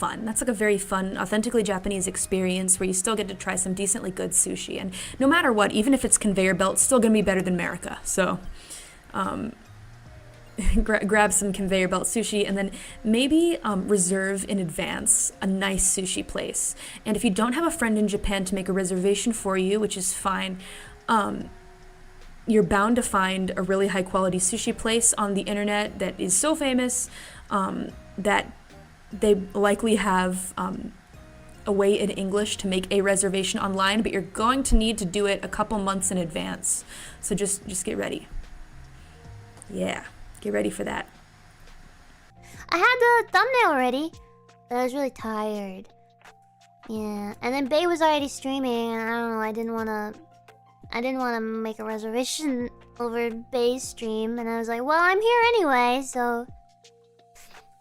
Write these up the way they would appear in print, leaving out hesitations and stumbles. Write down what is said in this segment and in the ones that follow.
fun. That's like a very fun, authentically Japanese experience where you still get to try some decently good sushi. And no matter what, even if it's conveyor belt, it's still gonna be better than America. So grab some conveyor belt sushi and then maybe reserve in advance a nice sushi place. And if you don't have a friend in Japan to make a reservation for you, which is fine, you're bound to find a really high quality sushi place on the internet that is so famous that they likely have a way in English to make a reservation online, but you're going to need to do it a couple months in advance. So just get ready. Yeah, get ready for that. I had the thumbnail already, but I was really tired. Yeah, and then Bae was already streaming, and I don't know, I didn't want to make a reservation over Bae's stream, and I was like, well, I'm here anyway, so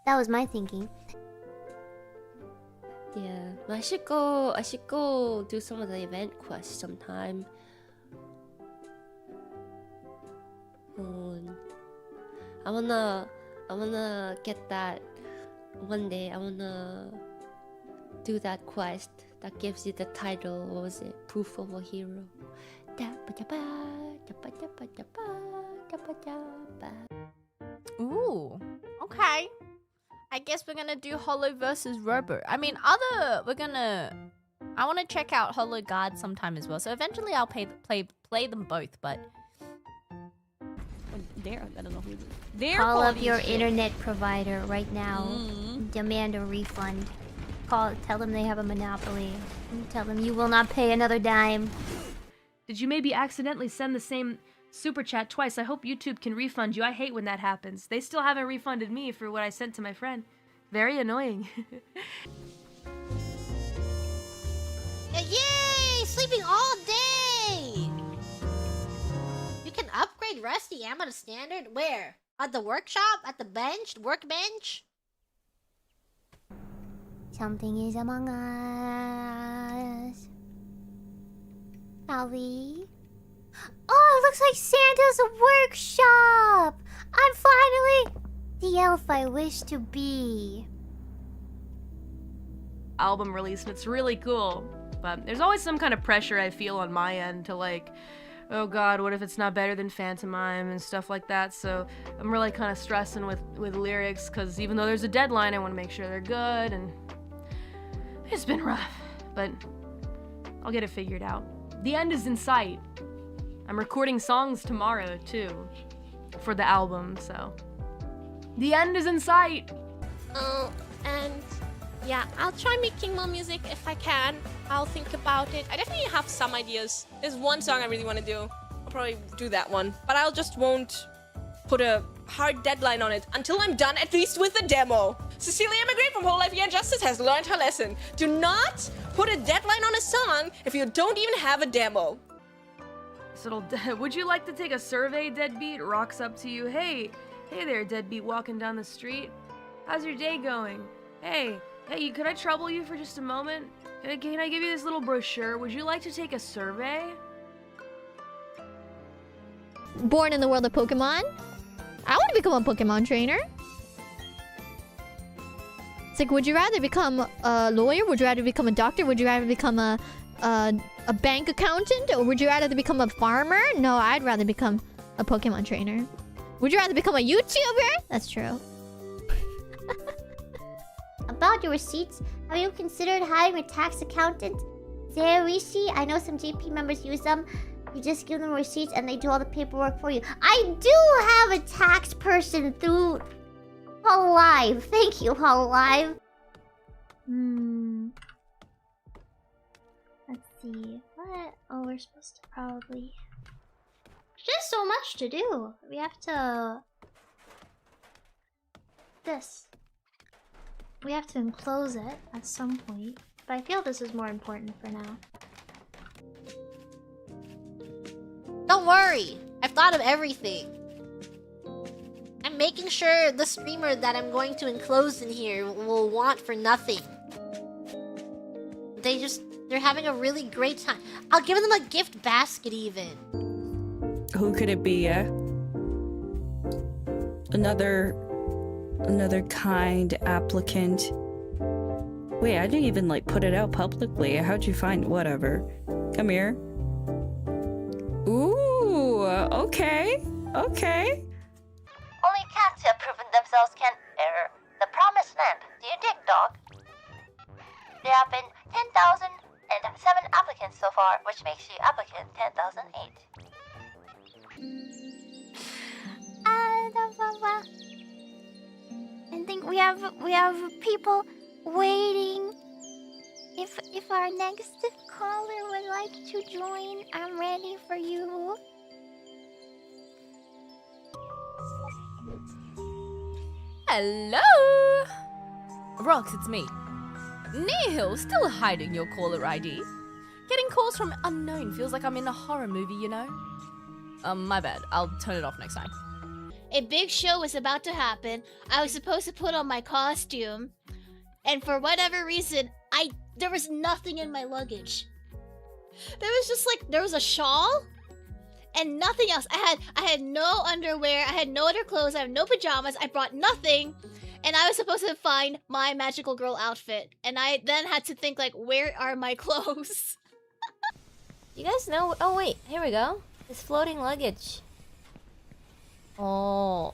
that was my thinking. Yeah, I should go do some of the event quests sometime. I wanna get that one day. I wanna do that quest that gives you the title. What was it? Proof of a hero. Ooh, okay. I guess we're gonna do Holo versus Robo. I mean, I want to check out Holo Guard sometime as well. So eventually I'll play them both, but I don't know who they're. Call up your internet provider right now. Demand a refund. Tell them they have a monopoly. Tell them you will not pay another dime. Did you maybe accidentally send the same super chat twice? I hope YouTube can refund you. I hate when that happens. They still haven't refunded me for what I sent to my friend. Very annoying. Yay! Sleeping all day! You can upgrade Rusty Ammo to standard? Where? At the workshop? At the bench? Workbench? Something is among us. Ali? Oh, it looks like Santa's workshop! I'm finally the elf I wish to be. Album release, and it's really cool. But there's always some kind of pressure I feel on my end to like, oh god, what if it's not better than Phantomime and stuff like that. So I'm really kind of stressing with lyrics, because even though there's a deadline, I want to make sure they're good, and it's been rough, but I'll get it figured out. The end is in sight. I'm recording songs tomorrow too for the album, so the end is in sight. And yeah, I'll try making more music if I can. I'll think about it. I definitely have some ideas. There's one song I really want to do. I'll probably do that one, but I'll just won't put a hard deadline on it until I'm done, at least with the demo. Cecilia Emigrate from hololive-EN Justice has learned her lesson. Do not put a deadline on a song if you don't even have a demo. So would you like to take a survey, Deadbeat? Rocks up to you. Hey there, Deadbeat, walking down the street. How's your day going? Hey, could I trouble you for just a moment? Can I give you this little brochure? Would you like to take a survey? Born in the world of Pokemon? I want to become a Pokemon trainer. It's like, would you rather become a lawyer? Would you rather become a doctor? Would you rather become a bank accountant? Or would you rather become a farmer? No, I'd rather become a Pokemon trainer. Would you rather become a YouTuber? That's true. About your receipts, have you considered hiring a tax accountant? Zerishi, I know some JP members use them. You just give them receipts and they do all the paperwork for you. I do have a tax person through hololive. Thank you, hololive. Let's see. What? Oh, we're supposed to probably... There's just so much to do. We have to... We have to enclose it at some point. But I feel this is more important for now. Don't worry, I've thought of everything. I'm making sure the streamer that I'm going to enclose in here will want for nothing. They're having a really great time. I'll give them a gift basket even. Who could it be? Another kind applicant. Wait, I didn't even like put it out publicly. How'd you find whatever? Come here. Ooh, okay. Okay. Only cats who have proven themselves can enter the promised land. Do you dig, dog? There have been 10,007 applicants so far, which makes you applicant 10,008. I think we have people waiting. If our next caller would like to join, I'm ready for you. Hello! Rox, it's me. Nihil, still hiding your caller ID. Getting calls from unknown feels like I'm in a horror movie, you know? My bad. I'll turn it off next time. A big show was about to happen. I was supposed to put on my costume. And for whatever reason, there was nothing in my luggage. There was just like, there was a shawl and nothing else. I had no underwear, I had no other clothes, I had no pajamas, I brought nothing. And I was supposed to find my magical girl outfit. And I then had to think like, where are my clothes? You guys know? Oh wait, here we go. It's floating luggage. Oh.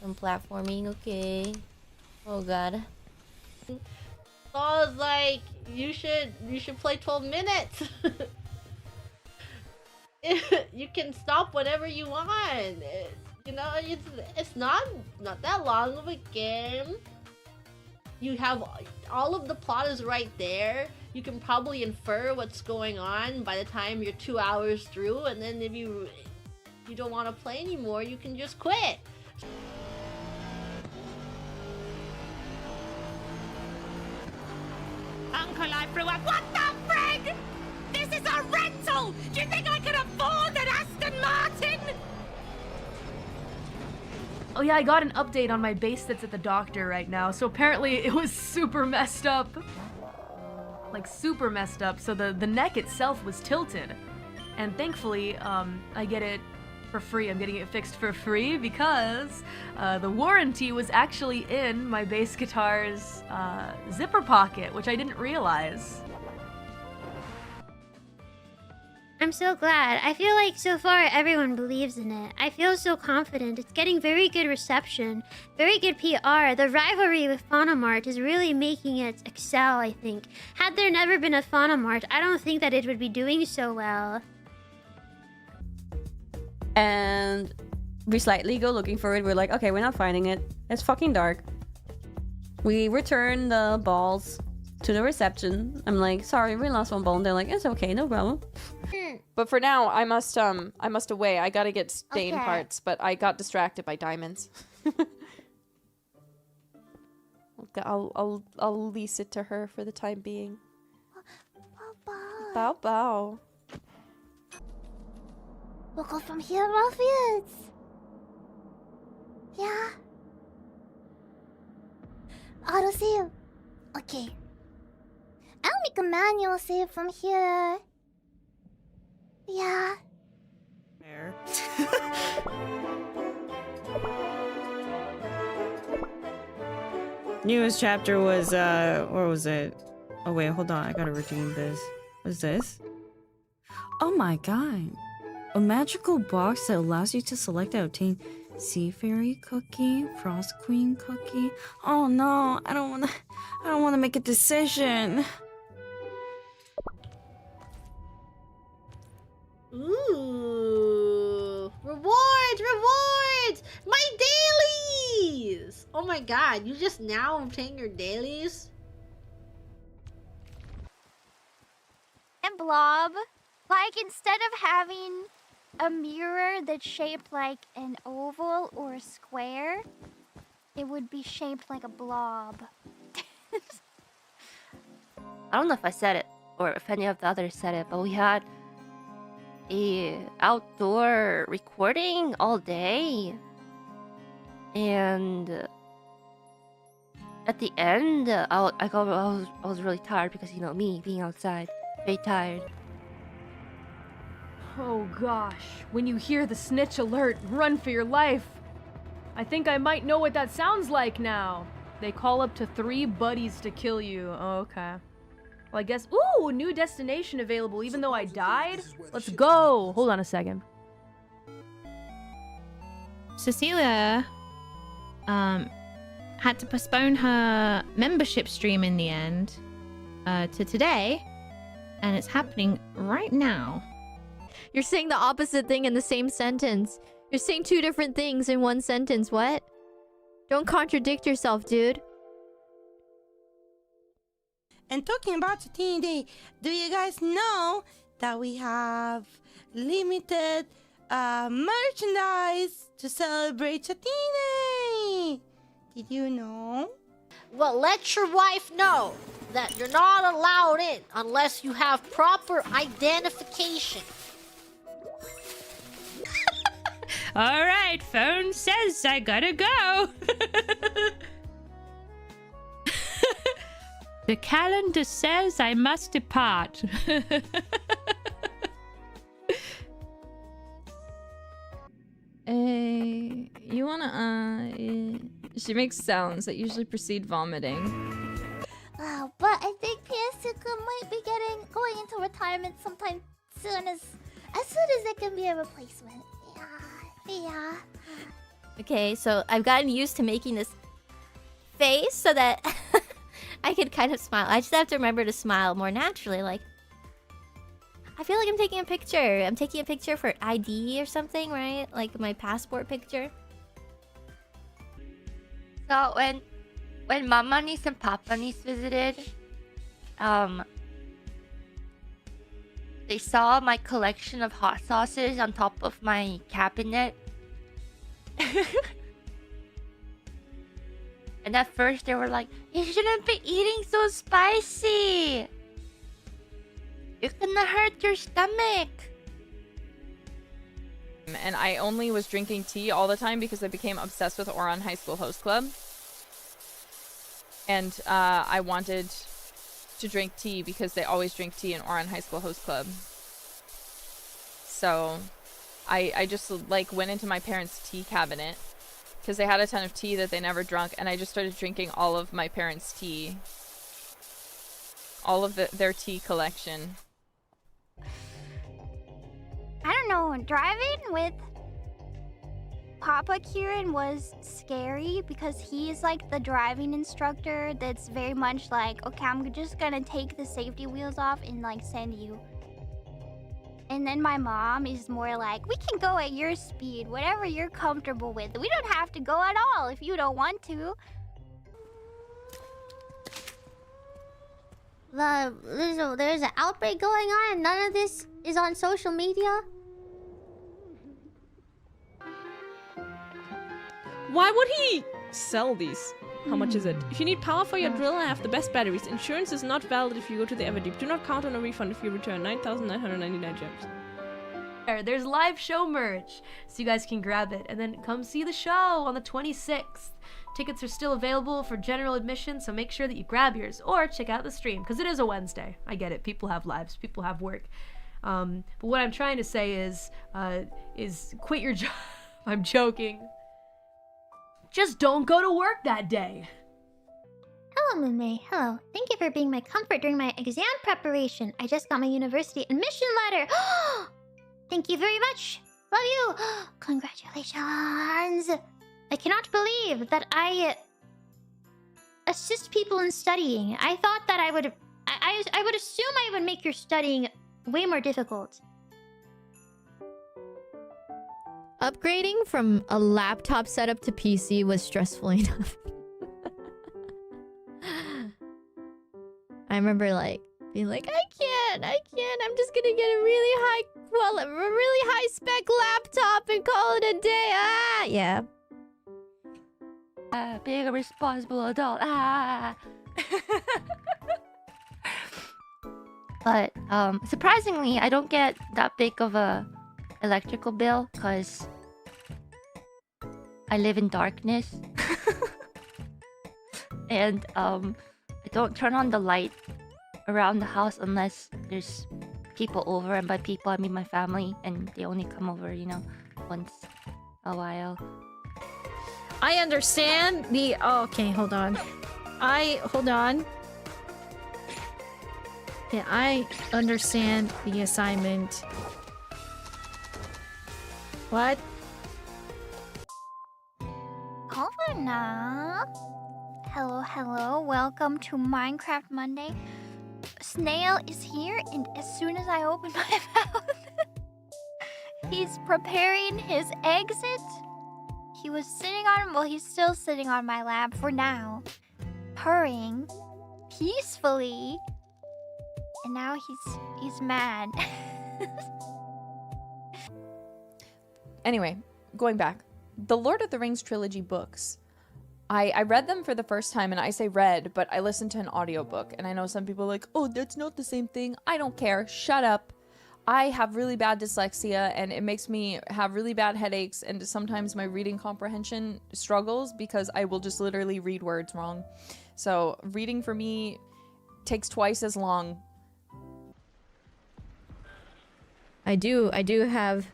Some platforming, okay. Oh god. So I was like, you should play 12 minutes. You can stop whenever you want. You know, it's not that long of a game. You have all of the plot is right there. You can probably infer what's going on by the time you're 2 hours through, and then if you don't want to play anymore, you can just quit. Uncle, I threw up. What the frig? This is a rental! Do you think I can afford an Aston Martin? Oh yeah, I got an update on my base that's at the doctor right now. So apparently it was super messed up. Like super messed up. So the neck itself was tilted. And thankfully, I get it for free. I'm getting it fixed for free because the warranty was actually in my bass guitar's zipper pocket, which I didn't realize. I'm so glad. I feel like so far everyone believes in it. I feel so confident. It's getting very good reception, very good PR. The rivalry with Phonomart is really making it excel, I think. Had there never been a Phonomart, I don't think that it would be doing so well. And we slightly go looking for it. We're like, okay, we're not finding it. It's fucking dark. We return the balls to the reception. I'm like, sorry, we lost one ball. And they're like, it's okay, no problem. But for now, I must away. I gotta get stain Okay. parts, but I got distracted by diamonds. Okay, I'll lease it to her for the time being. Bow bow. We'll go from here, Ruffians. Yeah. Auto save. Okay. I'll make a manual save from here. Yeah. There. Newest chapter was where was it? Oh wait, hold on, I gotta redeem this. What's this? Oh my god. A magical box that allows you to select and obtain Sea Fairy cookie, Frost Queen cookie. Oh no, I don't wanna make a decision. Ooh, rewards! My dailies! Oh my god, you just now obtain your dailies? And Blob, like instead of having a mirror that's shaped like an oval or a square, it would be shaped like a blob. I don't know if I said it or if any of the others said it, but we had a outdoor recording all day, and at the end, I was really tired because, you know, me being outside, very tired. Oh gosh, when you hear the snitch alert, run for your life. I think I might know what that sounds like now. They call up to 3 buddies to kill you. Oh, okay. Well, I guess... Ooh, new destination available even though I died? Let's go! Hold on a second. Cecilia had to postpone her membership stream in the end to today, and it's happening right now. You're saying the opposite thing in the same sentence. You're saying 2 different things in one sentence. What? Don't contradict yourself, dude. And talking about Teen Day, do you guys know that we have limited merchandise to celebrate Teen Day? Did you know? Well, let your wife know that you're not allowed in unless you have proper identification. All right, phone says I gotta go. The calendar says I must depart. You wanna, She makes sounds that usually precede vomiting. But I think PS2 might be going into retirement sometime soon as soon as it can be a replacement. Yeah. Okay, so I've gotten used to making this face so that I could kind of smile. I just have to remember to smile more naturally. Like, I feel like I'm taking a picture. I'm taking a picture for ID or something, right? Like my passport picture. So when Mama Niece and Papa Niece visited, they saw my collection of hot sauces on top of my cabinet. And at first they were like, "You shouldn't be eating so spicy. You're gonna hurt your stomach." And I only was drinking tea all the time because I became obsessed with Ouran High School Host Club. And I wanted to drink tea because they always drink tea in Ouran High School Host Club. So I just like went into my parents' tea cabinet because they had a ton of tea that they never drunk, and I just started drinking all of my parents' tea. All of their tea collection. I don't know, driving with Papa Kieran was scary because he's like the driving instructor that's very much like, okay, I'm just gonna take the safety wheels off and like send you. And then my mom is more like, we can go at your speed, whatever you're comfortable with. We don't have to go at all if you don't want to. There's an outbreak going on and none of this is on social media. Why would he sell these? How much is it? If you need power for your drill and have the best batteries, insurance is not valid if you go to the Everdeep. Do not count on a refund if you return 9,999 gems. There's live show merch, so you guys can grab it and then come see the show on the 26th. Tickets are still available for general admission, so make sure that you grab yours or check out the stream because it is a Wednesday. I get it. People have lives. People have work. But what I'm trying to say is quit your job. I'm joking. Just don't go to work that day. Hello, Moonmei. Hello. Thank you for being my comfort during my exam preparation. I just got my university admission letter. Thank you very much. Love you. Congratulations. I cannot believe that I assist people in studying. I thought that I would assume I would make your studying way more difficult. Upgrading from a laptop setup to PC was stressful enough. I remember like being like, I can't. I'm just gonna get a really high spec laptop and call it a day. Yeah. Being a responsible adult. But surprisingly, I don't get that big of a electrical bill because I live in darkness. And I don't turn on the light around the house unless there's people over, and by people I mean my family, and they only come over, you know, once a while. I understand the... Oh, okay, hold on. Hold on. Yeah, I understand the assignment. What? Over now. Hello, hello. Welcome to Minecraft Monday. Snail is here, and as soon as I open my mouth, he's preparing his exit. He was sitting on, well, he's still sitting on my lap for now, purring peacefully, and now he's mad. Anyway, going back, the Lord of the Rings trilogy books. I read them for the first time, and I say read, but I listened to an audiobook, and I know some people are like, oh, that's not the same thing. I don't care. Shut up. I have really bad dyslexia, and it makes me have really bad headaches, and sometimes my reading comprehension struggles because I will just literally read words wrong. So reading for me takes twice as long. I do have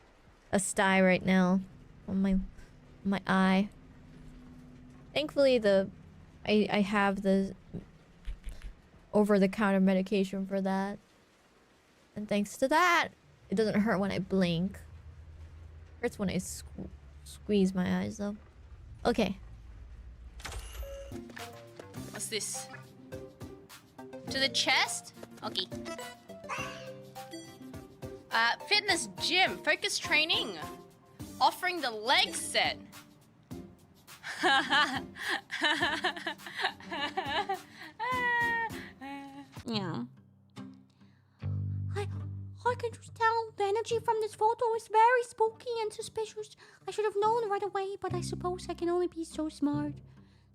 a sty right now on my eye. Thankfully, I have the over-the-counter medication for that. And thanks to that, it doesn't hurt when I blink. It hurts when I squeeze my eyes, though. Okay. What's this? To the chest? Okay. Fitness gym, focus training. Offering the leg set. Yeah. I can just tell the energy from this photo is very spooky and suspicious. I should have known right away, but I suppose I can only be so smart.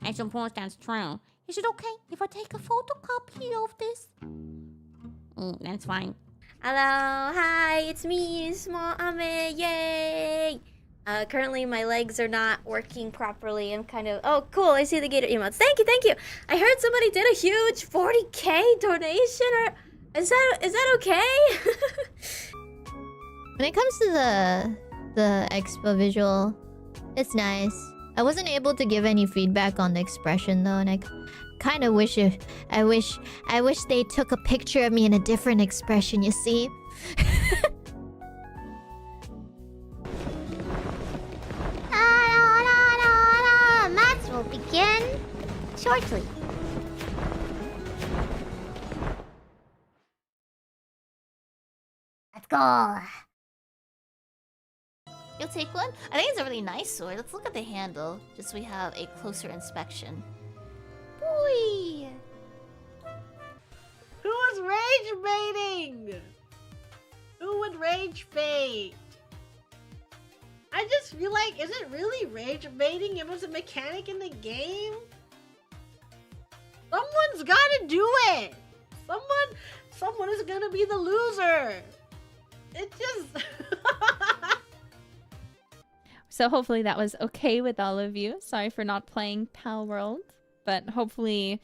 I suppose that's true. Is it okay if I take a photocopy of this? That's fine. Hello, hi, it's me, Small Ame, yay! Currently my legs are not working properly. I'm kind of... Oh, cool, I see the gator emotes. Thank you, thank you! I heard somebody did a huge 40k donation, or... Is that okay? When it comes to the expo visual, it's nice. I wasn't able to give any feedback on the expression though, and I kind of wish I wish they took a picture of me in a different expression, you see? Match will begin shortly. Let's go. You'll take one? I think it's a really nice sword. Let's look at the handle, just so we have a closer inspection. Boy! Who was rage baiting? Who would rage bait? I just feel like, is it really rage baiting? It was a mechanic in the game? Someone's gotta do it! Someone is gonna be the loser! It just... So hopefully that was okay with all of you. Sorry for not playing Pal World. But hopefully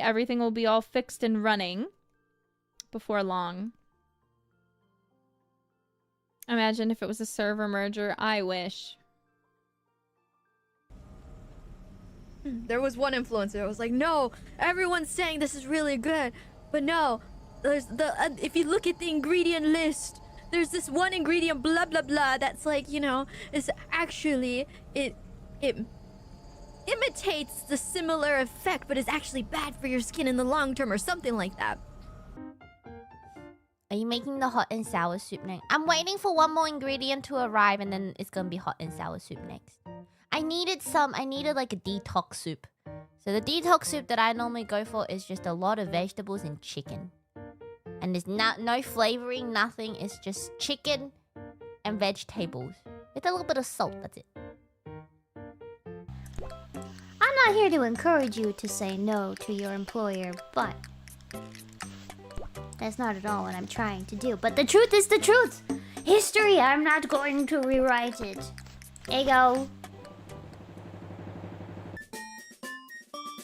everything will be all fixed and running before long. Imagine if it was a server merger. I wish. There was one influencer that was like, no, everyone's saying this is really good, but no, there's if you look at the ingredient list, there's this one ingredient, blah blah blah, that's like, you know, is actually it imitates the similar effect, but is actually bad for your skin in the long term, or something like that. Are you making the hot and sour soup next? I'm waiting for one more ingredient to arrive, and then it's gonna be hot and sour soup next. I needed like a detox soup. So the detox soup that I normally go for is just a lot of vegetables and chicken. And there's no flavoring, nothing. It's just chicken and vegetables. With a little bit of salt, that's it. I'm not here to encourage you to say no to your employer, but that's not at all what I'm trying to do. But the truth is the truth. History, I'm not going to rewrite it. Ego.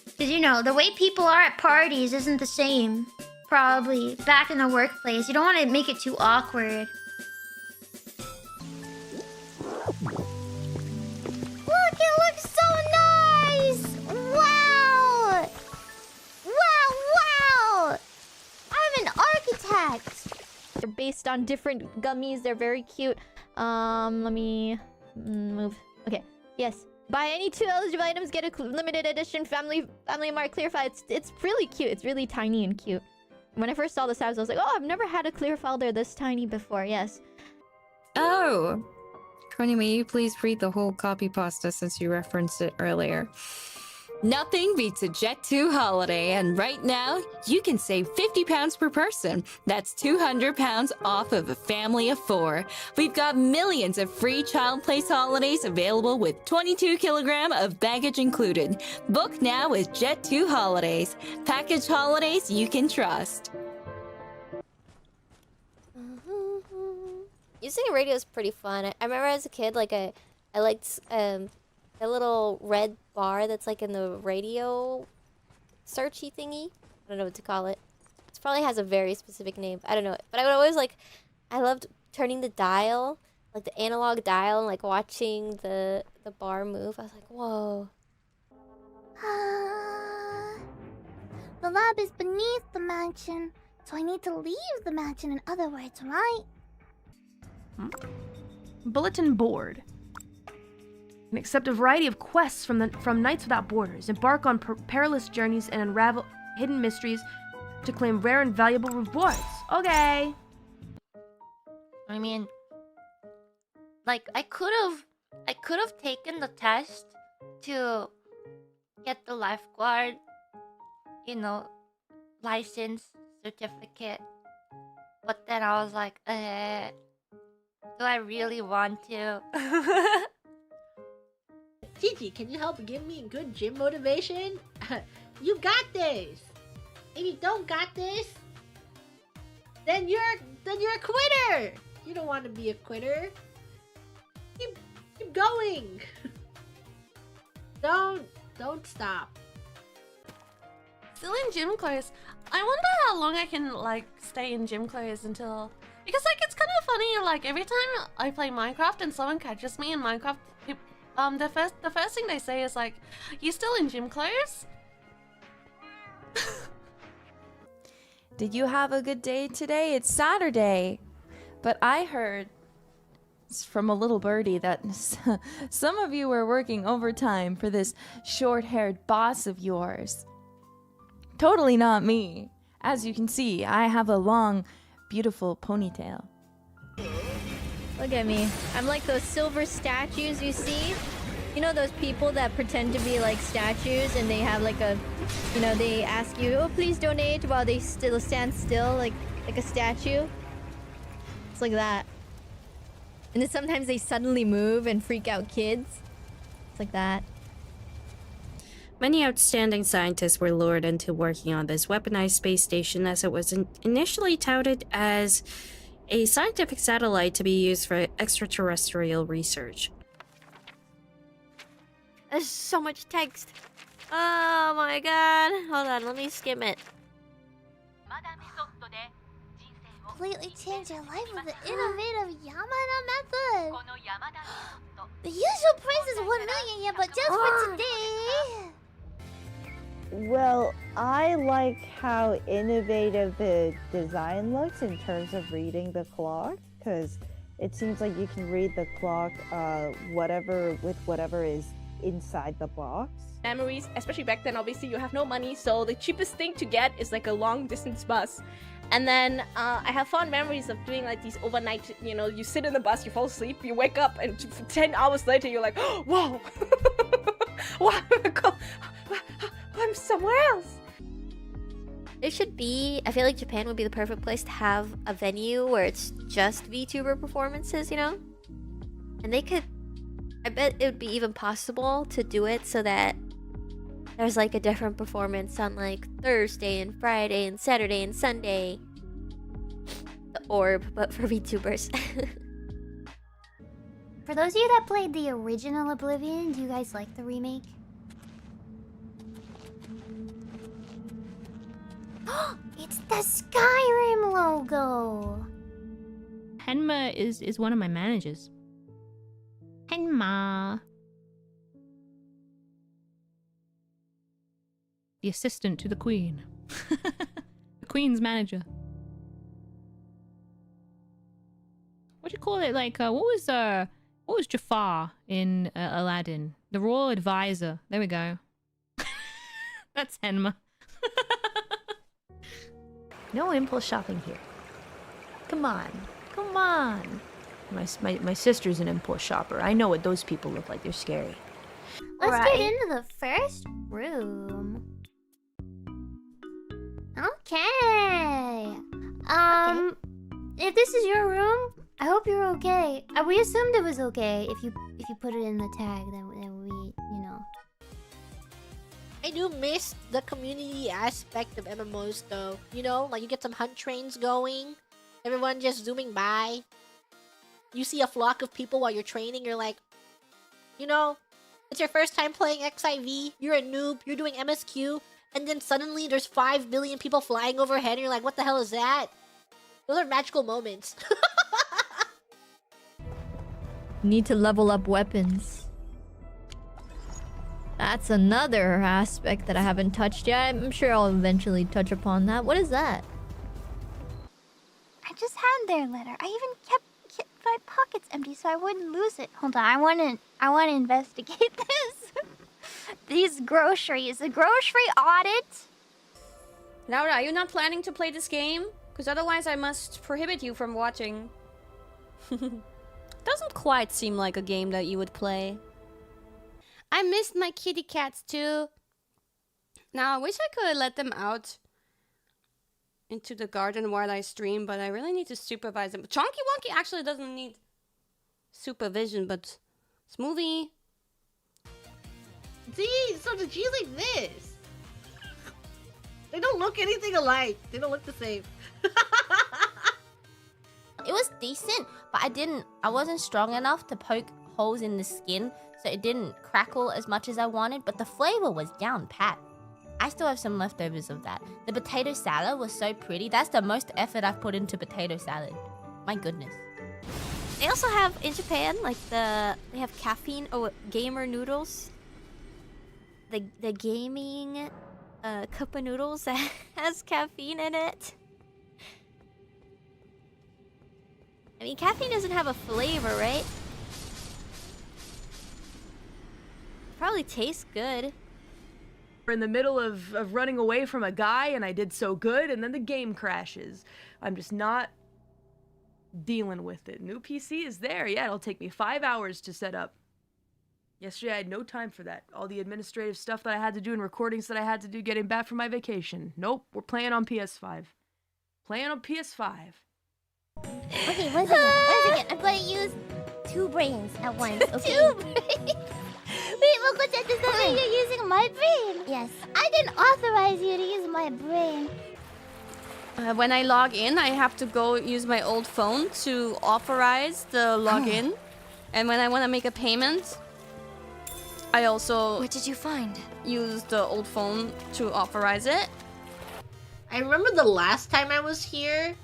Because, you know, the way people are at parties isn't the same. Probably back in the workplace. You don't want to make it too awkward. Look, it looks that? They're based on different gummies. They're very cute. Let me move. Okay. Yes. Buy any 2 eligible items, get a limited edition Family Mart clear file. It's really cute. It's really tiny and cute. When I first saw this, I was like, oh, I've never had a clear folder this tiny before. Yes. Oh! Connie, may you please read the whole copy pasta since you referenced it earlier? Nothing beats a Jet2 holiday, and right now, you can save £50 per person. That's £200 off of a family of 4. We've got millions of free child place holidays available with 22 kilogram of baggage included. Book now with Jet2 Holidays. Package holidays you can trust. Using a radio is pretty fun. I remember as a kid, like I liked a little red bar that's like in the radio searchy thingy. I don't know what to call it. It probably has a very specific name. I don't know. But I would always I loved turning the dial, like the analog dial, and like watching the bar move. I was like, whoa. The lab is beneath the mansion, so I need to leave the mansion in other words, right? Bulletin board. And accept a variety of quests from Knights Without Borders. Embark on perilous journeys and unravel hidden mysteries to claim rare and valuable rewards. Okay. I mean, like I could have taken the test to get the lifeguard, license certificate. But then I was like, do I really want to? Gigi, can you help give me good gym motivation? You got this. If you don't got this, then you're a quitter. You don't want to be a quitter. Keep going. Don't stop. Still in gym clothes. I wonder how long I can stay in gym clothes until, because it's kind of funny. Every time I play Minecraft and someone catches me in Minecraft, the first thing they say is "You still in gym clothes?" Did you have a good day today? It's Saturday. But I heard from a little birdie that some of you were working overtime for this short-haired boss of yours. Totally not me. As you can see, I have a long, beautiful ponytail. Look at me. I'm like those silver statues you see. You know those people that pretend to be like statues and they have they ask you, oh, please donate, while they still stand still like a statue. It's like that. And then sometimes they suddenly move and freak out kids. It's like that. Many outstanding scientists were lured into working on this weaponized space station, as it was initially touted as a scientific satellite to be used for extraterrestrial research. There's so much text. Oh my god. Hold on, let me skim it. Completely change your life with the innovative Yamada method. The usual price is 1 million yen, but just for today. Well, I like how innovative the design looks in terms of reading the clock, because it seems like you can read the clock whatever is inside the box. Memories, especially back then, obviously you have no money, so the cheapest thing to get is a long distance bus. And then I have fond memories of doing these overnight, you sit in the bus, you fall asleep, you wake up, and 10 hours later you're like, oh, whoa, wow, I'm somewhere else. There should be, I feel like Japan would be the perfect place to have a venue where it's just VTuber performances, And they could, I bet it would be even possible to do it so that there's a different performance on Thursday and Friday and Saturday and Sunday. The orb, but for VTubers. For those of you that played the original Oblivion, do you guys like the remake? It's the Skyrim logo! Henma is one of my managers. Henma. The assistant to the queen. The queen's manager. what do you call it? Like what was Jafar in Aladdin? The royal advisor. There we go. That's Henma. No impulse shopping here. Come on. Come on. My sister's an impulse shopper. I know what those people look like. They're scary. Let's get into the first room. Okay. If this is your room, I hope you're okay. We assumed it was okay if you put it in the tag, then we, you know. I do miss the community aspect of MMOs though. You know, like you get some hunt trains going, everyone just zooming by. You see a flock of people while you're training, you're like, you know, it's your first time playing XIV, you're a noob, you're doing MSQ, and then suddenly there's 5 billion people flying overhead and you're like, what the hell is that? Those are magical moments. Need to level up weapons. That's another aspect that I haven't touched yet. I'm sure I'll eventually touch upon that. What is that? I just had their letter. I even kept my pockets empty so I wouldn't lose it. Hold on, I want to investigate this. These groceries, a grocery audit. Laura, are you not planning to play this game? Because otherwise I must prohibit you from watching. Doesn't quite seem like a game that you would play. I missed my kitty cats too. Now I wish I could have let them out into the garden while I stream, but I really need to supervise them. Chonky Wonky actually doesn't need supervision, but Smoothie. See, so the G's like this. They don't look anything alike. They don't look the same. It was decent, but I wasn't strong enough to poke holes in the skin, so it didn't crackle as much as I wanted, but the flavor was down pat. I still have some leftovers of that. The potato salad was so pretty. That's the most effort I've put into potato salad. My goodness. They also have, in Japan, like they have caffeine, gamer noodles. The gaming cup of noodles that has caffeine in it. I mean, caffeine doesn't have a flavor, right? Probably tastes good. We're in the middle of running away from a guy and I did so good and then the game crashes. I'm just not dealing with it. New PC is there. Yeah, it'll take me 5 hours to set up. Yesterday I had no time for that. All the administrative stuff that I had to do and recordings that I had to do getting back from my vacation. Nope, we're playing on PS5. Playing on PS5. Okay, one second. I'm going to use 2 brains at once, okay? 2 brains? Wait, Moko-chan, does that mean you're using my brain? Yes. I didn't authorize you to use my brain. When I log in, I have to go use my old phone to authorize the login. And when I want to make a payment, I also... What did you find? Use the old phone to authorize it. I remember the last time I was here,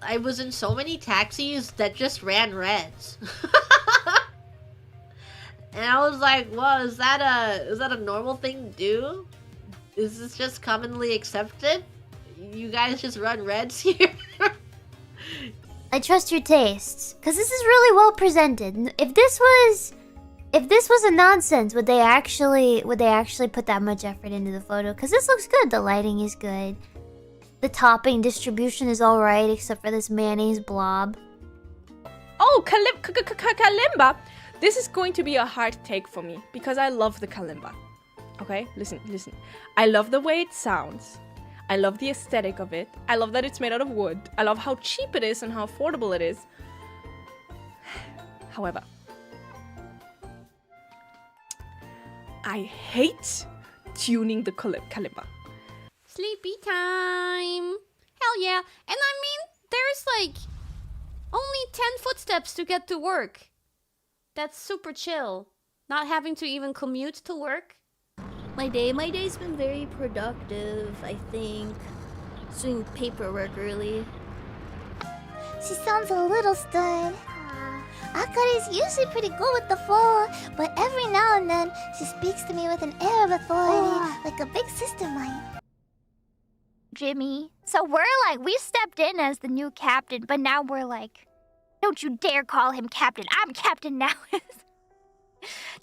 I was in so many taxis that just ran reds. And I was like, "Whoa, is that a normal thing to do? Is this just commonly accepted? You guys just run reds here?" I trust your tastes, cause this is really well presented. If this was a nonsense, would they actually put that much effort into the photo? Cause this looks good. The lighting is good. The topping distribution is all right, except for this mayonnaise blob. Oh, kalimba! This is going to be a hard take for me because I love the kalimba. Okay, listen. I love the way it sounds. I love the aesthetic of it. I love that it's made out of wood. I love how cheap it is and how affordable it is. However, I hate tuning the kalimba. Sleepy time. Hell yeah. And I mean, there's like only 10 footsteps to get to work. That's super chill. Not having to even commute to work. My day's been very productive, I think. Just doing paperwork early. She sounds a little stern. Akari's usually pretty good with the flow, but every now and then she speaks to me with an air of authority, like a big sister might. Jimmy. So we stepped in as the new captain, but now we're like, don't you dare call him captain. I'm captain now. That's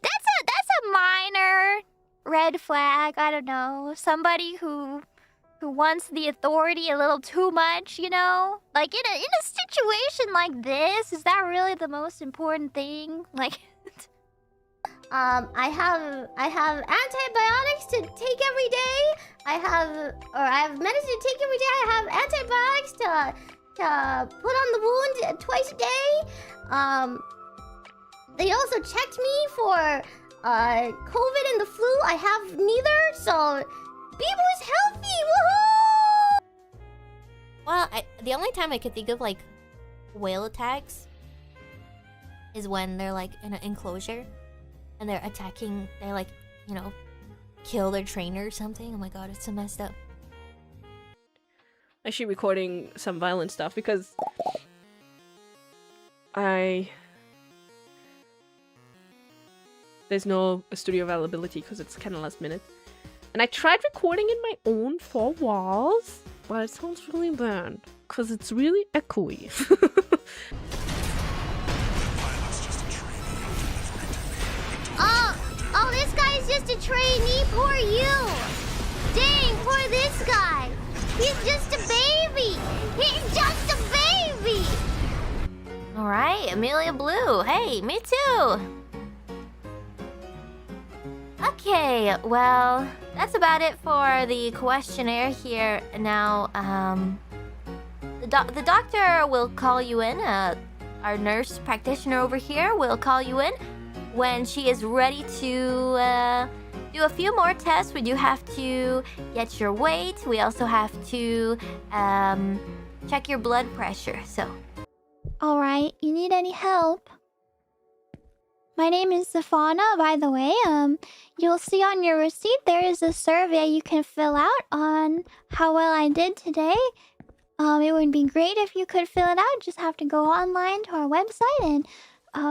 a minor red flag. I don't know. Somebody who wants the authority a little too much, you know? Like in a situation like this, is that really the most important thing? Like I have antibiotics to take every day. I have medicine to take every day. I have antibiotics to put on the wound twice a day. They also checked me for COVID and the flu. I have neither, so Bibo is healthy. Woohoo! Well, the only time I could think of like whale attacks is when they're like in an enclosure and they're attacking. They like, you know, kill their trainer or something. Oh my god, it's so messed up. Actually recording some violent stuff because there's no studio availability because it's kind of last minute. And I tried recording in my own four walls, but it sounds really bad because it's really echoey. Oh, this guy's just a trainee. Poor you. Dang, poor this guy. He's just a baby. He's just a baby. All right, Amelia Blue. Hey, me too. Okay, well, that's about it for the questionnaire here. Now, the doctor will call you in. Our nurse practitioner over here will call you in when she is ready to do a few more tests. We do have to get your weight. We also have to check your blood pressure. So, All right, you need any help? My name is Safana, by the way. You'll see on your receipt there is a survey you can fill out on how well I did today. It would be great if you could fill it out. Just have to go online to our website and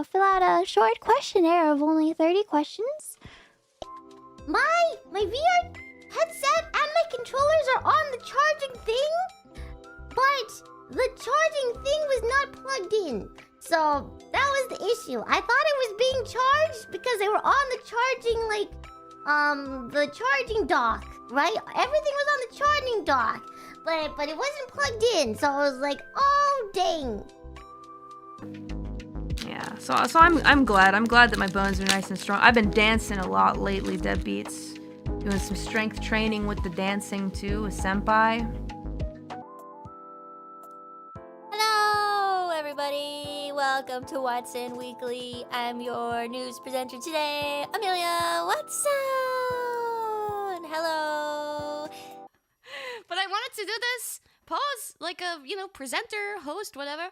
fill out a short questionnaire of only 30 questions. My VR headset and my controllers are on the charging thing, but the charging thing was not plugged in. So that was the issue. I thought it was being charged because they were on the charging, the charging dock, right? Everything was on the charging dock, but it wasn't plugged in. So I was like, oh dang. Yeah, so I'm glad. I'm glad that my bones are nice and strong. I've been dancing a lot lately, deadbeats. Doing some strength training with the dancing too, with Senpai. hello, everybody. Welcome to Watson Weekly. I'm your news presenter today, Amelia Watson. Hello. But I wanted to do this pose, like a, presenter, host, whatever,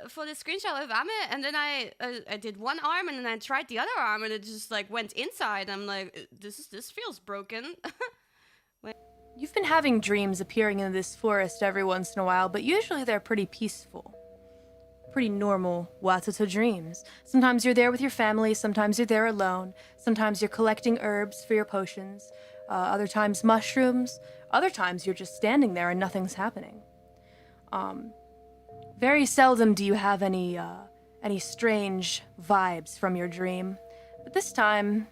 for the screenshot with Ame, and then I did one arm, and then I tried the other arm, and it just, went inside. I'm like, this feels broken. You've been having dreams appearing in this forest every once in a while, but usually they're pretty peaceful. Pretty normal Watoto dreams. Sometimes you're there with your family, sometimes you're there alone, sometimes you're collecting herbs for your potions, other times mushrooms, other times you're just standing there and nothing's happening. Very seldom do you have any strange vibes from your dream, but this time's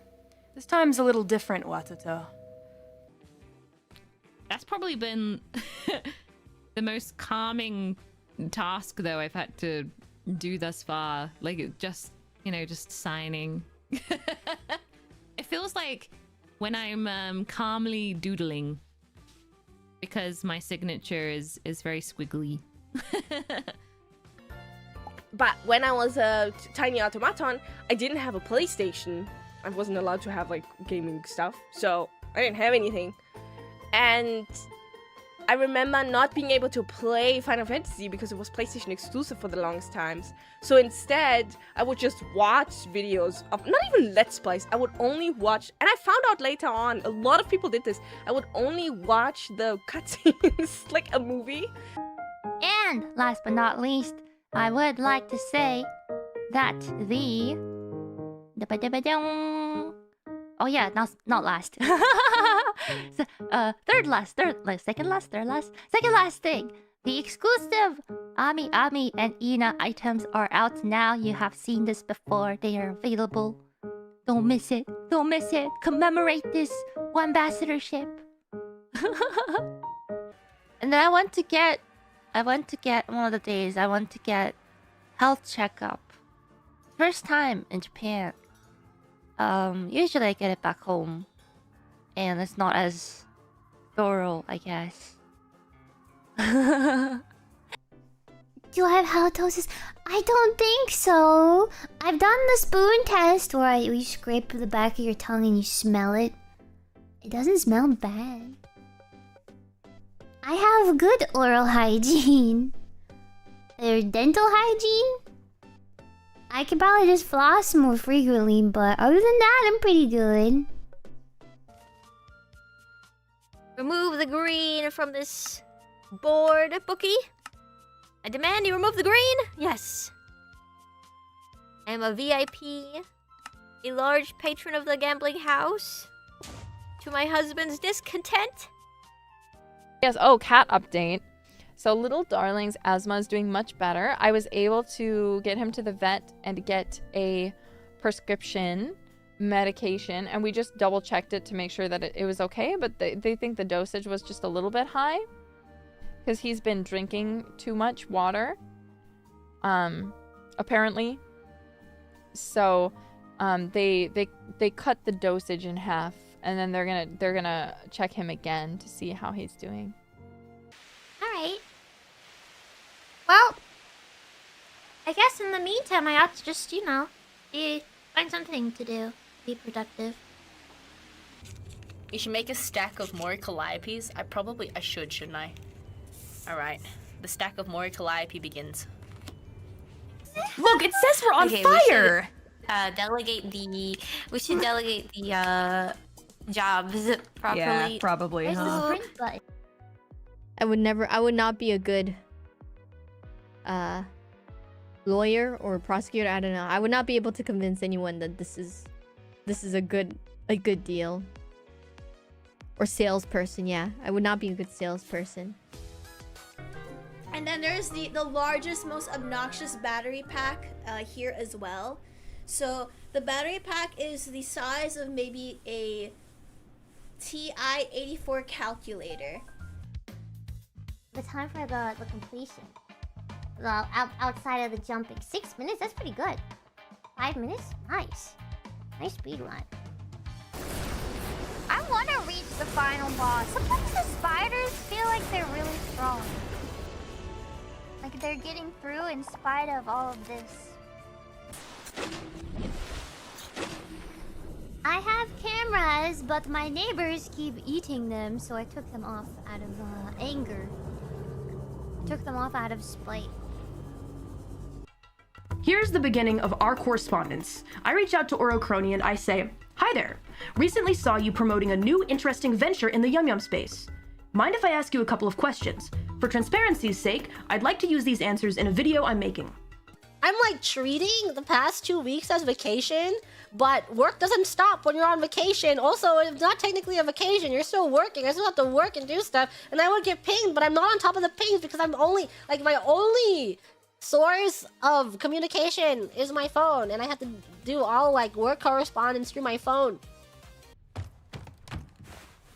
a little different, Watoto. That's probably been the most calming task, though, I've had to do thus far. Like, just signing. It feels like when I'm calmly doodling, because my signature is very squiggly. But when I was a tiny automaton, I didn't have a PlayStation. I wasn't allowed to have gaming stuff, so I didn't have anything. And I remember not being able to play Final Fantasy because it was PlayStation exclusive for the longest times. So instead, I would just watch videos of, not even Let's Plays, I would only watch, and I found out later on, a lot of people did this, I would only watch the cutscenes, like a movie. And last but not least, I would like to say that oh yeah, not last. Third last, second last, third last, second last thing. The exclusive Ami and Ina items are out now. You have seen this before. They are available. Don't miss it. Don't miss it. Commemorate this ambassadorship. And then I want to get one of the days, I want to get health checkup. First time in Japan. Usually I get it back home. And it's not as thorough, I guess. Do I have halitosis? I don't think so. I've done the spoon test where you scrape the back of your tongue and you smell it. It doesn't smell bad. I have good oral hygiene. There's dental hygiene. I could probably just floss more frequently, but other than that, I'm pretty good. Remove the green from this board, Bookie. I demand you remove the green. Yes. I am a VIP, a large patron of the gambling house. To my husband's discontent. Yes, oh, cat update. So little darling's asthma is doing much better. I was able to get him to the vet and get a prescription medication, and we just double checked it to make sure that it was okay, but they think the dosage was just a little bit high because he's been drinking too much water, apparently. So they cut the dosage in half, and then they're gonna check him again to see how he's doing. Alright. Well, I guess in the meantime, I ought to just, you know, find something to do. Be productive. You should make a stack of Mori Calliopes. I should, shouldn't I? Alright. The stack of Mori Calliope begins. Look, it says we're on fire! We should delegate the jobs properly. Yeah, probably, Where's huh? the sprint button? I would not be a good lawyer or prosecutor. I don't know. I would not be able to convince anyone that this is a good deal. Or salesperson, yeah. I would not be a good salesperson. And then there's the largest, most obnoxious battery pack here as well. So the battery pack is the size of maybe a TI-84 calculator. The time for the completion. Well, outside of the jumping. 6 minutes? That's pretty good. 5 minutes? Nice. Nice speed run. I want to reach the final boss. Sometimes the spiders feel like they're really strong. Like they're getting through in spite of all of this. I have cameras, but my neighbors keep eating them, so I took them off out of anger. I took them off out of spite. Here's the beginning of our correspondence. I reach out to Orocrony and I say, "Hi there. Recently saw you promoting a new interesting venture in the Yum Yum space. Mind if I ask you a couple of questions? For transparency's sake, I'd like to use these answers in a video I'm making." I'm like treating the past 2 weeks as vacation, but work doesn't stop when you're on vacation. Also, it's not technically a vacation. You're still working. I still have to work and do stuff, and I would get pinged, but I'm not on top of the pings because I'm only, like, my only source of communication is my phone, and I have to do all, like, work correspondence through my phone.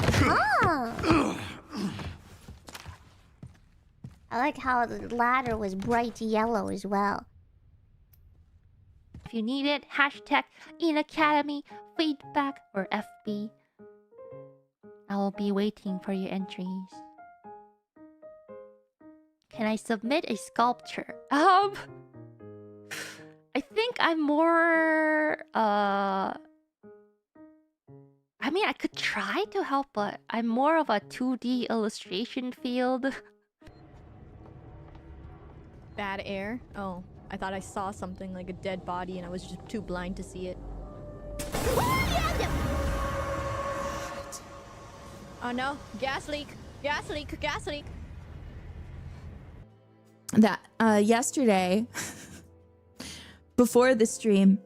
Oh. I like how the ladder was bright yellow as well. If you need it, hashtag InAcademy, feedback, or FB. I will be waiting for your entries. Can I submit a sculpture? I think I'm more, I mean, I could try to help, but I'm more of a 2D illustration field. Bad air? Oh, I thought I saw something like a dead body and I was just too blind to see it. Oh no, gas leak! Gas leak! Gas leak! That yesterday before the stream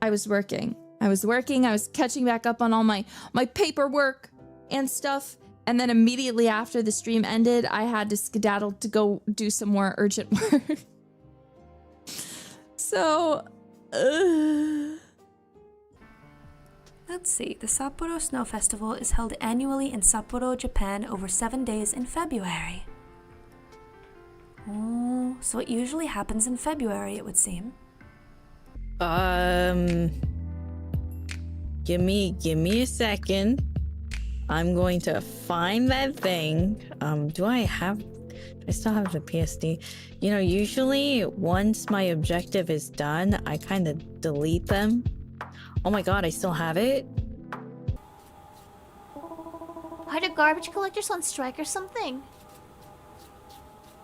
I was working. I was catching back up on all my paperwork and stuff. And then immediately after the stream ended, I had to skedaddle to go do some more urgent work. So, Let's see. The Sapporo Snow Festival is held annually in Sapporo, Japan over 7 days in February. Oh, so it usually happens in February, it would seem. Give me a second. I'm going to find that thing. Do I still have the PSD? You know, usually once my objective is done, I kind of delete them. Oh my god, I still have it? Are the garbage collectors on strike or something?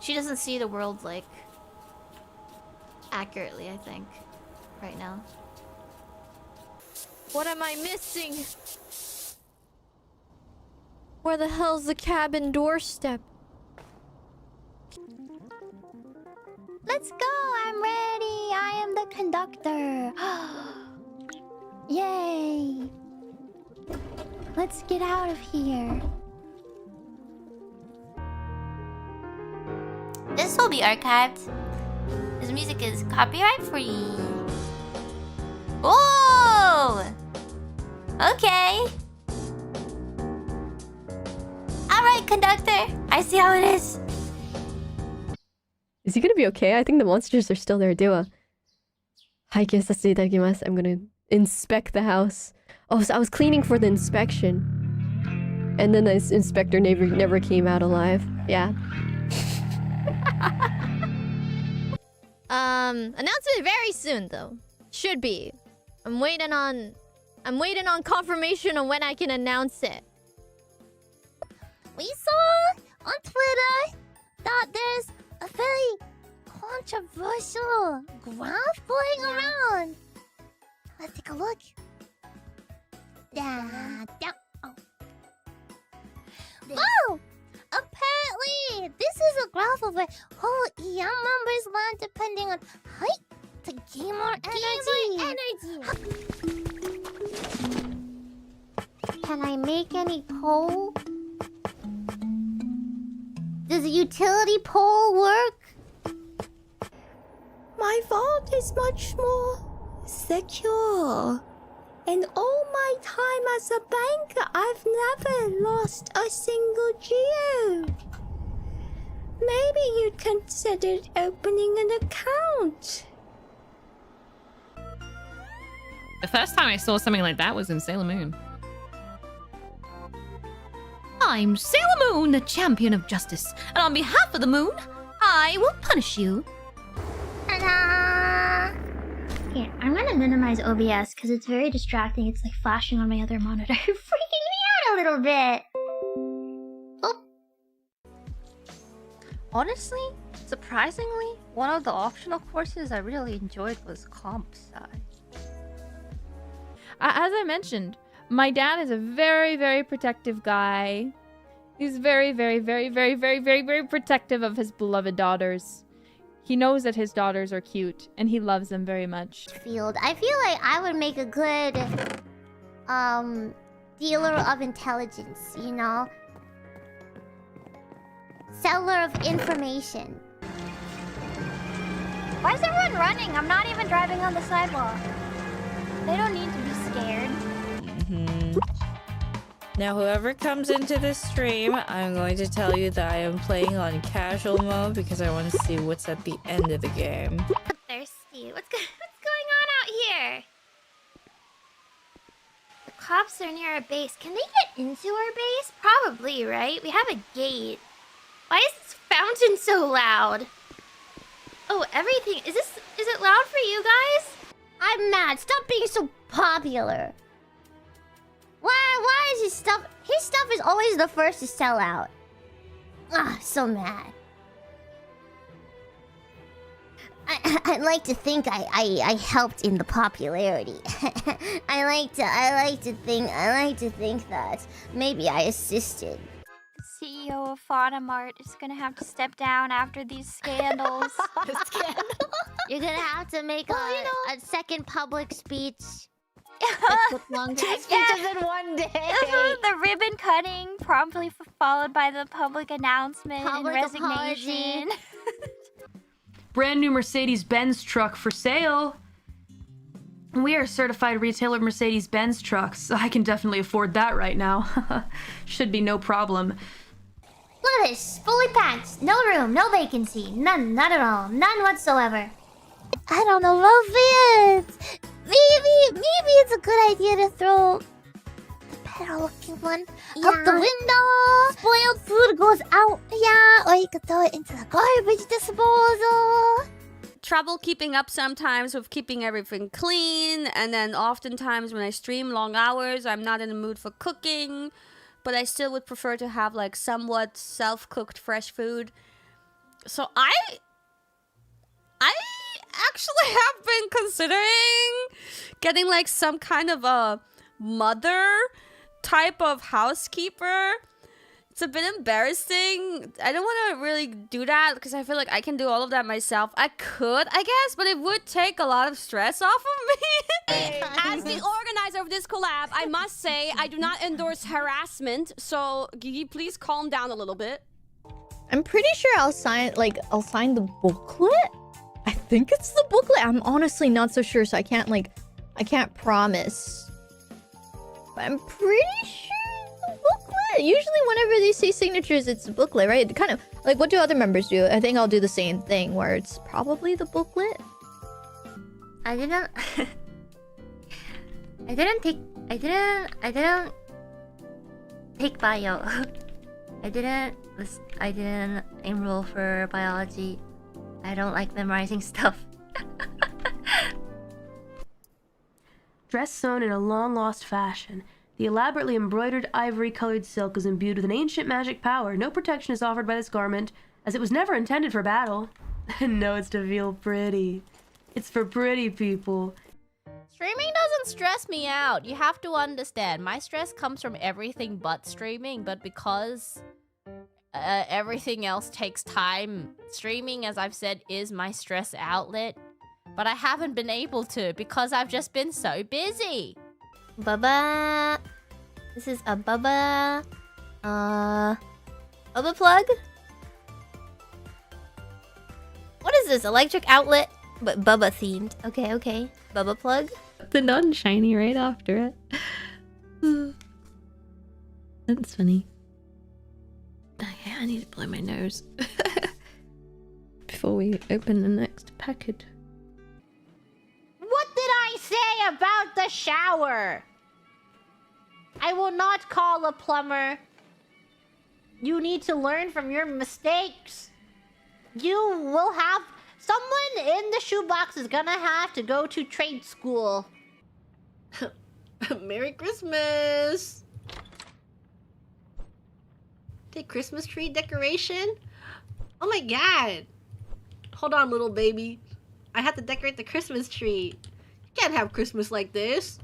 She doesn't see the world, like, accurately, I think, right now. What am I missing? Where the hell's the cabin doorstep? Let's go! I'm ready! I am the conductor! Yay! Let's get out of here. This will be archived. This music is copyright free. Oh! Okay. Alright, conductor. I see how it is. Is he gonna be okay? I think the monsters are still there. Dewa. Haikei sasete itadakimasu. I'm gonna inspect the house. Oh, so I was cleaning for the inspection. And then the inspector never came out alive. Yeah. Announcement very soon though. Should be. I'm waiting on confirmation on when I can announce it. We saw on Twitter that there's a very controversial graph going around. Let's take a look. Oh! Apparently, this is a graph of where whole EN members land depending on height to gain more energy. Can I make any poll? Does a utility poll work? My vault is much more secure. In all my time as a banker, I've never lost a single geo. Maybe you'd consider opening an account. The first time I saw something like that was in Sailor Moon. I'm Sailor Moon, the champion of justice, and on behalf of the moon, I will punish you. Ta-da! Okay, I'm gonna minimize OBS because it's very distracting. It's like flashing on my other monitor. Freaking me out a little bit. Oh. Honestly, surprisingly, one of the optional courses I really enjoyed was comp sci. As I mentioned, my dad is a very, very protective guy. He's very, very, very, very, very, very, very protective of his beloved daughters. He knows that his daughters are cute, and he loves them very much. Field. I feel like I would make a good dealer of intelligence, you know? Seller of information. Why is everyone running? I'm not even driving on the sidewalk. They don't need to be scared. Now, whoever comes into this stream, I'm going to tell you that I am playing on casual mode because I want to see what's at the end of the game. I'm thirsty. What's going on out here? The cops are near our base. Can they get into our base? Probably, right? We have a gate. Why is this fountain so loud? Oh, everything. Is it loud for you guys? I'm mad. Stop being so popular. Why is his stuff is always the first to sell out. Ah, so mad. I'd like to think I helped in the popularity. I like to think that maybe I assisted. The CEO of Fauna Mart is gonna have to step down after these scandals. You're gonna have to make a second public speech. longer. 2 speeches in one day. The ribbon cutting, promptly followed by the public announcement Public and resignation. Brand new Mercedes-Benz truck for sale. We are a certified retailer of Mercedes-Benz trucks, so I can definitely afford that right now. Should be no problem. Look at this, fully packed. No room, no vacancy. None, not at all. None whatsoever. I don't know about this. Maybe it's a good idea to throw the better-looking one out the window. Spoiled food goes out. Yeah, or you could throw it into the garbage disposal. Trouble keeping up sometimes with keeping everything clean, and then oftentimes when I stream long hours, I'm not in the mood for cooking, but I still would prefer to have like somewhat self-cooked fresh food. So I actually have been considering getting like some kind of a mother type of housekeeper. It's a bit embarrassing. I don't want to really do that because I feel like I can do all of that myself. I could, I guess, but it would take a lot of stress off of me. As the organizer of this collab, I must say I do not endorse harassment. So Gigi, please calm down a little bit. I'm pretty sure I'll sign the booklet. I think it's the booklet. I'm honestly not so sure, so I can't promise. But I'm pretty sure it's the booklet. Usually whenever they say signatures, it's the booklet, right? Kind of like, what do other members do? I think I'll do the same thing where it's probably the booklet. I didn't take bio. I didn't enroll for biology. I don't like memorizing stuff. Dress sewn in a long-lost fashion. The elaborately embroidered ivory-colored silk is imbued with an ancient magic power. No protection is offered by this garment, as it was never intended for battle. No, it's to feel pretty. It's for pretty people. Streaming doesn't stress me out. You have to understand, my stress comes from everything but streaming, but because everything else takes time, streaming, as I've said, is my stress outlet. But I haven't been able to because I've just been so busy. Bubba. This is a Bubba. Bubba plug? What is this? Electric outlet? But Bubba themed. Okay. Bubba plug? The non-shiny right after it. That's funny. Okay, I need to blow my nose. Before we open the next packet. What did I say about the shower? I will not call a plumber. You need to learn from your mistakes. You will have... Someone in the shoebox is gonna have to go to trade school. Merry Christmas! The Christmas tree decoration? Oh my god! Hold on, little baby. I have to decorate the Christmas tree. You can't have Christmas like this.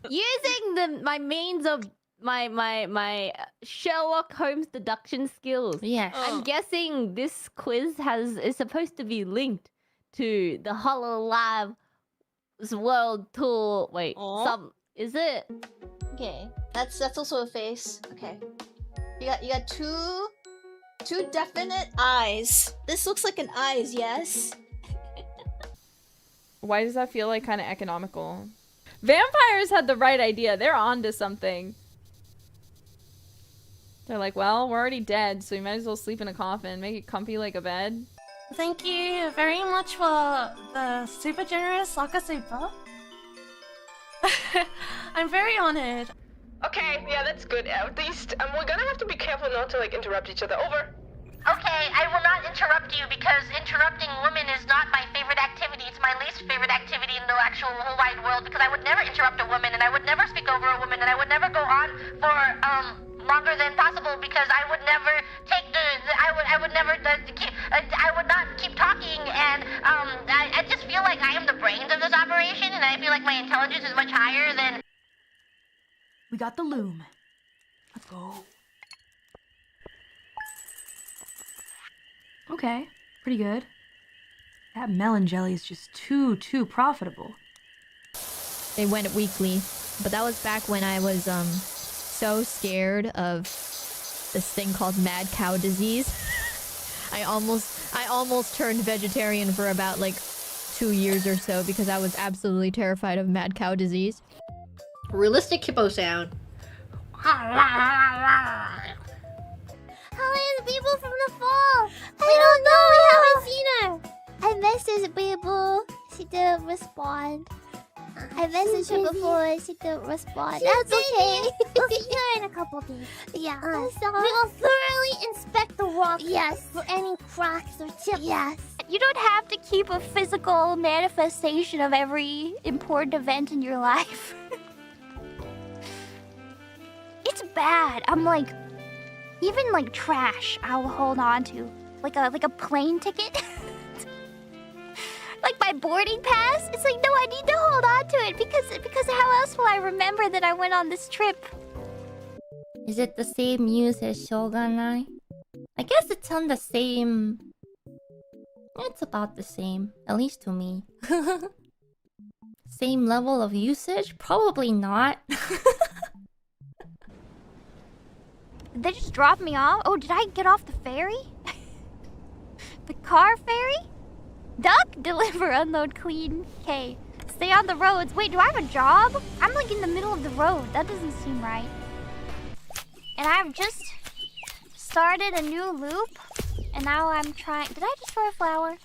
Using my means of my Sherlock Holmes deduction skills. Yes. I'm guessing this quiz is supposed to be linked to the hololive-EN's world tour. Wait, is it? Okay, that's also a face. Okay, you got two definite eyes. This looks like an eyes, yes. Why does that feel like kind of economical? Vampires had the right idea. They're onto something. They're like, well, we're already dead, so we might as well sleep in a coffin, make it comfy like a bed. Thank you very much for the super generous Saka Super. I'm very honored. Okay, yeah, that's good. At least we're gonna have to be careful not to interrupt each other. Over. Okay, I will not interrupt you because interrupting women is not my favorite activity. It's my least favorite activity in the actual whole wide world because I would never interrupt a woman and I would never speak over a woman and I would never go on for longer than possible because I would never take I would not keep talking and I just feel like I am the brains of this operation and I feel like my intelligence is much higher than... We got the loom. Let's go. Okay, pretty good. That melon jelly is just too profitable. They went weekly, but that was back when I was so scared of this thing called mad cow disease. I almost turned vegetarian for about like 2 years or so because I was absolutely terrified of mad cow disease. Realistic hippo sound. How is people from the fall? I don't know. We haven't seen her. I messaged people. She didn't respond. I messaged her before. She didn't respond. That's okay. We'll see her in a couple days. Yeah. We will thoroughly inspect the rock. Yes. For any cracks or chips. Yes. You don't have to keep a physical manifestation of every important event in your life. It's bad. I'm like, even like trash, I'll hold on to, like a plane ticket, like my boarding pass. It's like, no, I need to hold on to it because how else will I remember that I went on this trip? Is it the same muse as Shogunai? I guess it's on the same. It's about the same, at least to me. Same level of usage? Probably not. Did they just drop me off? Oh, did I get off the ferry? The car ferry? Duck, deliver, unload, clean. Okay. Stay on the roads. Wait, do I have a job? I'm like in the middle of the road. That doesn't seem right. And I've just started a new loop. And now I'm trying... Did I destroy a flower?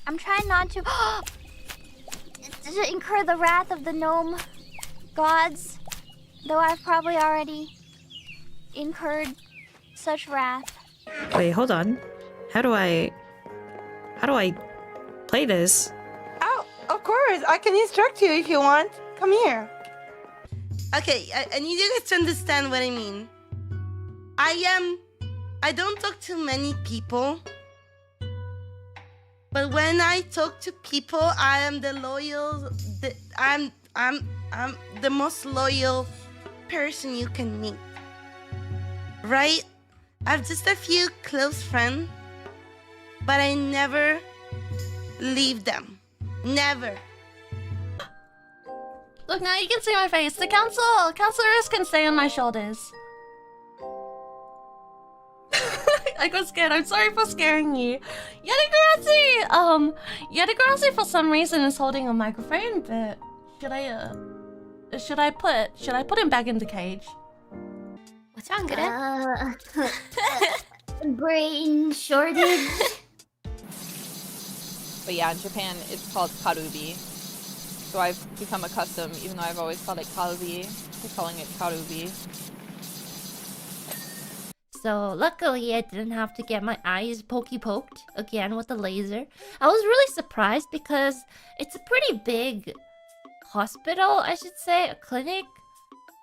I'm trying not to... to incur the wrath of the gnome gods. Though I've probably already incurred such wrath. Wait, hold on. How do I play this? Oh, of course. I can instruct you if you want. Come here. Okay, I need you guys to understand what I mean. I don't talk to many people. But when I talk to people, I am the loyal... I'm the most loyal person you can meet. Right? I have just a few close friends, but I never leave them. Never. Look, now you can see my face. The counselors can stay on my shoulders. I got scared. I'm sorry for scaring you. Yadagarasi for some reason is holding a microphone, but should I put him back in the cage? What's wrong, Gura? Brain shortage. But yeah, in Japan, it's called karubi. So I've become accustomed, even though I've always called it karubi, to calling it karubi. So luckily I didn't have to get my eyes poked again with the laser. I was really surprised because it's a pretty big hospital, I should say, a clinic.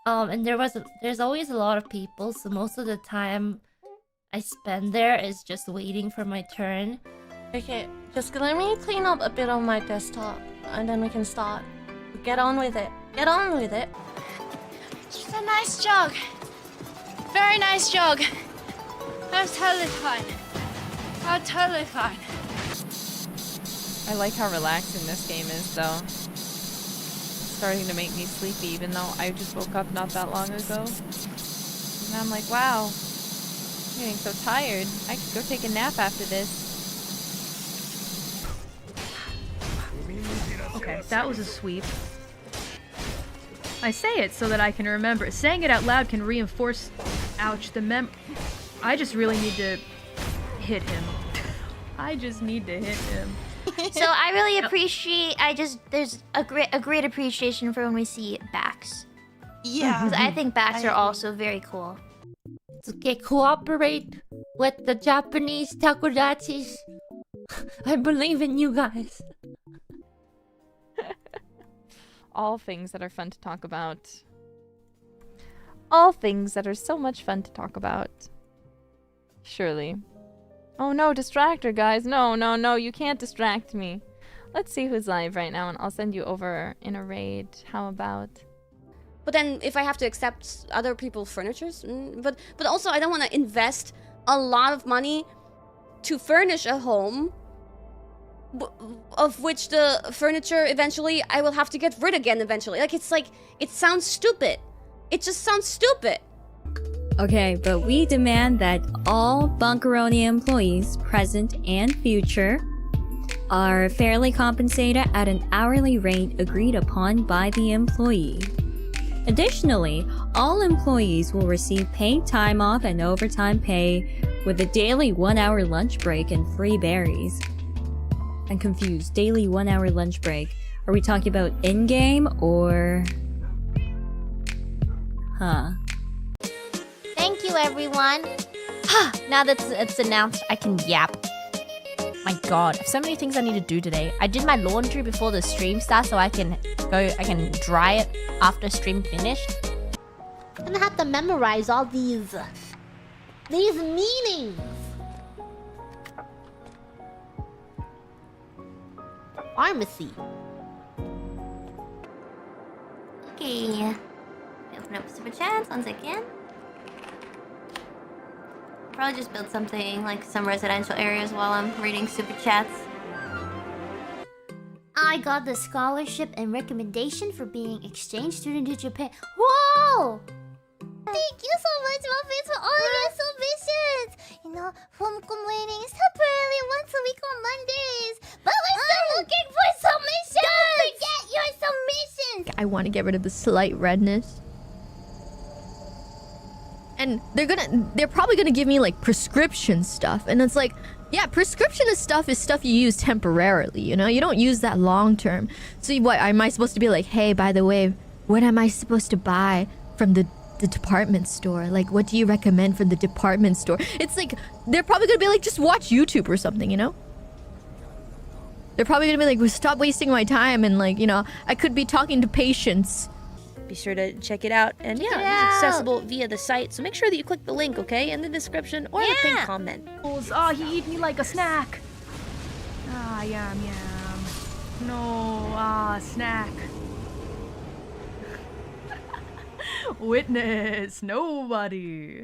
And there's always a lot of people, so most of the time I spend there is just waiting for my turn. Okay, just let me clean up a bit on my desktop, and then we can start. Get on with it. Get on with it. It's a nice jog. Very nice jog. I'm totally fine. I'm totally fine. I like how relaxing this game is, though. It's starting to make me sleepy, even though I just woke up not that long ago. And I'm like, wow, I'm getting so tired. I could go take a nap after this. Okay, that was a sweep. I say it so that I can remember. Saying it out loud can reinforce, ouch, I just really need to hit him. I just need to hit him. So I really appreciate. There's a great appreciation for when we see backs. Yeah. I think backs are also very cool. It's okay, cooperate with the Japanese takodachis. I believe in you guys. All things that are fun to talk about. All things that are so much fun to talk about. Surely. Oh no, distractor, guys. No, you can't distract me. Let's see who's live right now, and I'll send you over in a raid. How about? But then if I have to accept other people's furnitures, but also I don't want to invest a lot of money to furnish a home of which the furniture eventually I will have to get rid again eventually. Like, it sounds stupid. It just sounds stupid. Okay, but we demand that all Bunkeroni employees, present and future, are fairly compensated at an hourly rate agreed upon by the employee. Additionally, all employees will receive paid time off and overtime pay with a daily 1-hour lunch break and free berries. I'm confused. Daily 1-hour lunch break. Are we talking about in-game or... Huh. Thank you, everyone. Now that it's announced, I can yap. My god, I have so many things I need to do today. I did my laundry before the stream starts so I can dry it after stream finished. I'm gonna have to memorize all these meanings. Pharmacy. Okay. Open up super chats, 1 second. Probably just build something like some residential areas while I'm reading super chats. I got the scholarship and recommendation for being exchange student to Japan. Whoa! Thank you so much, Muffins, for all your submissions! You know, from completing separately once a week on Mondays. But we're still looking for submissions! Don't forget your submissions! I want to get rid of the slight redness. And they're probably gonna give me like prescription stuff, and it's like, yeah, prescription stuff is stuff you use temporarily, you know? You don't use that long term. So what, am I supposed to be like, hey, by the way, what am I supposed to buy from the department store? Like, what do you recommend from the department store? It's like, they're probably gonna be like, just watch YouTube or something, you know? They're probably gonna be like, well, stop wasting my time, and like, you know, I could be talking to patients. Be sure to check it out, and it's accessible via the site, so make sure that you click the link, okay, in the description or the pinned comment. Oh, he eat me like a snack. Ah, yum yum. No, snack. Witness, nobody.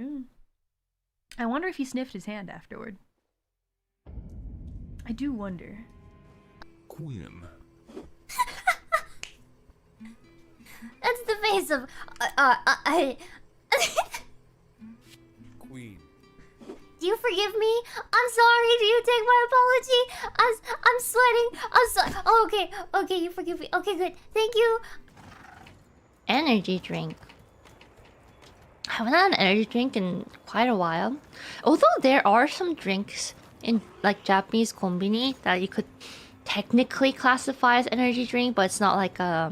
I wonder if he sniffed his hand afterward. I do wonder. Quinn. That's the face of Queen. Do you forgive me? I'm sorry. Do you take my apology? I'm sweating. Oh, okay, you forgive me. Okay, good. Thank you. Energy drink. I haven't had an energy drink in quite a while. Although there are some drinks in like Japanese konbini that you could technically classify as energy drink, but it's not like a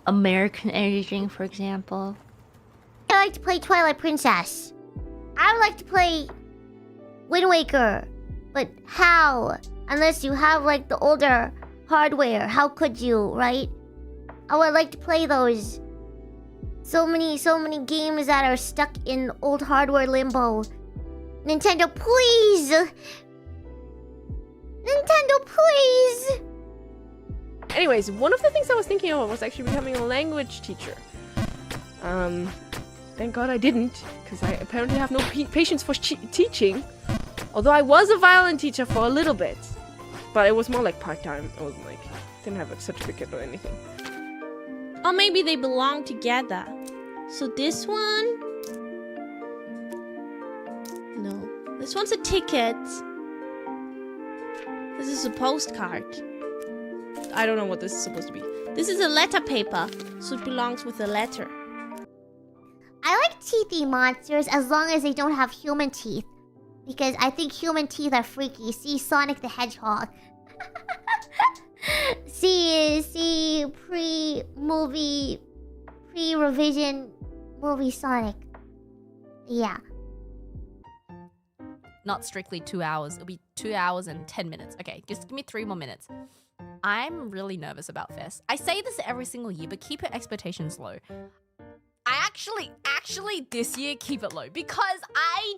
American energy drink, for example. I like to play Twilight Princess. I would like to play Wind Waker. But how? Unless you have like the older hardware, how could you, right? I would like to play those. So many games that are stuck in old hardware limbo. Nintendo, please! Nintendo, please! Anyways, one of the things I was thinking about was actually becoming a language teacher. Thank God I didn't, because I apparently have no patience for teaching. Although I was a violin teacher for a little bit. But it was more like part-time. I wasn't like, didn't have a certificate or anything. Or maybe they belong together. So this one... No. This one's a ticket. This is a postcard. I don't know what this is supposed to be. This is a letter paper, so it belongs with a letter. I like teethy monsters as long as they don't have human teeth. Because I think human teeth are freaky. See Sonic the Hedgehog. see pre-revision movie Sonic. Yeah. Not strictly 2 hours. It'll be 2 hours and 10 minutes. Okay, just give me 3 more minutes. I'm really nervous about Fest. I say this every single year, but keep your expectations low. I actually this year keep it low because I